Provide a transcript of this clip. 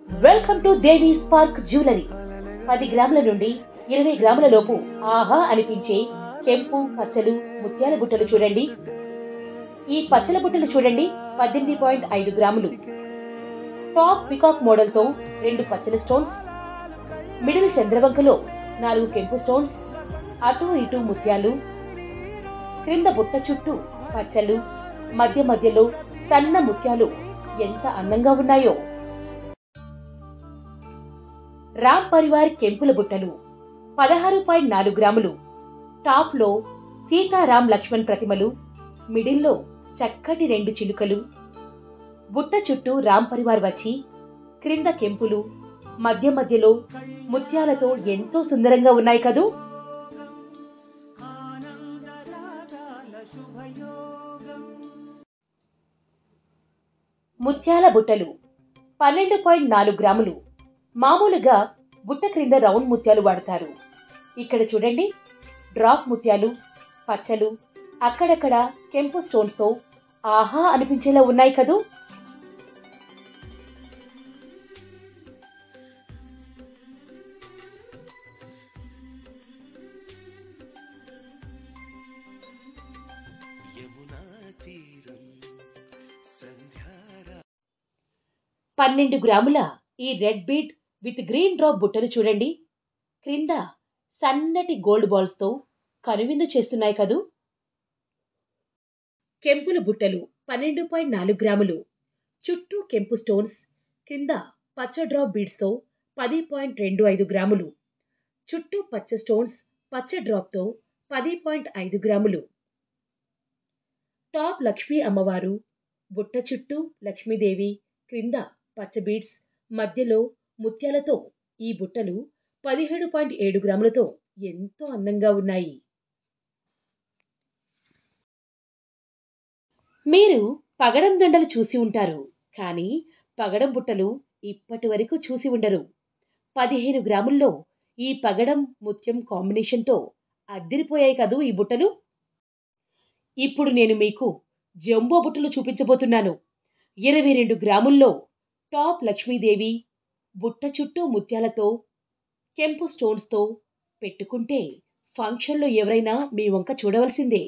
Welcome to Devi spark jewellery. 10 గ్రాముల నుండి 20 గ్రాముల లోపు ఆహా అనిపించే కెంపు పచ్చలు ముత్యాల బుట్టలు చూడండి. ఈ పచ్చల బుట్టలు చూడండి, 18.5 గ్రాములు. టాప్ పికాక్ మోడల్ తో 2 పచ్చల స్టోన్స్, మిడిల్ చంద్రవంకలో 4 కెంపు స్టోన్స్, అటు ఇటు ముత్యాలు, క్రింద బుట్ట చుట్టూ పచ్చలు, మధ్య మధ్యలో సన్న ముత్యాలు ఎంత అందంగా ఉన్నాయో. రామ్ పరివార్ కెంపుల బుట్టలు 16.4 గ్రాములు. టాప్ లో సీతారాం లక్ష్మణ్ ప్రతిమలు, మిడిల్లో చక్కటి 2 చిలుకలు, బుట్ట చుట్టూ రామ్ పరివార్ వచ్చి క్రింద కెంపులు, మధ్య మధ్యలో ముత్యాలతో ఎంతో సుందరంగా ఉన్నాయి కదూ. ముత్యాల బుట్టలు 12.4 గ్రాములు. మామూలుగా బుట్ట క్రింద రౌండ్ ముత్యాలు వాడతారు. ఇక్కడ చూడండి, డ్రాప్ ముత్యాలు, పచ్చలు, అక్కడక్కడ కెంపు స్టోన్స్ తో ఆహా అనిపించేలా ఉన్నాయి కదూ. పన్నెండు గ్రాముల ఈ red bead with green drop బుట్టలు చూడండి, క్రింద సన్నటి గోల్డ్ బాల్స్ తో కనువిందు చేస్తున్నాయి కదూ. కెంపుల బుట్టలు 12.4 గ్రాములు. చుట్టూ కెంపు స్టోన్స్, క్రింద పచ్చ డ్రాప్ బీడ్స్ తో 10.25 గ్రాములు. చుట్టూ పచ్చ స్టోన్స్, పచ్చ డ్రాప్ తో 10.5 గ్రాములు. టాప్ లక్ష్మీ అమ్మవారు, బుట్ట చుట్టూ లక్ష్మీదేవి, క్రింద పచ్చ బీడ్స్, మధ్యలో ముత్యాలతో ఈ బుట్టలు 17.7 గ్రాములతో ఎంతో అందంగా ఉన్నాయి. మీరు పగడం దండలు చూసి ఉంటారు, కానీ పగడం బుట్టలు ఇప్పటి వరకు చూసి ఉండరు. 15 గ్రాముల్లో ఈ పగడం ముత్యం కాంబినేషన్తో అద్దిరిపోయాయి కదూ ఈ బుట్టలు. ఇప్పుడు నేను మీకు జంబో బుట్టలు చూపించబోతున్నాను. 22 గ్రాముల్లో టాప్ లక్ష్మీదేవి, బుట్ట చుట్టూ ముత్యాలతో కెంపు స్టోన్స్ తో పెట్టుకుంటే ఫంక్షన్లో ఎవరైనా మీ వంక చూడవలసిందే.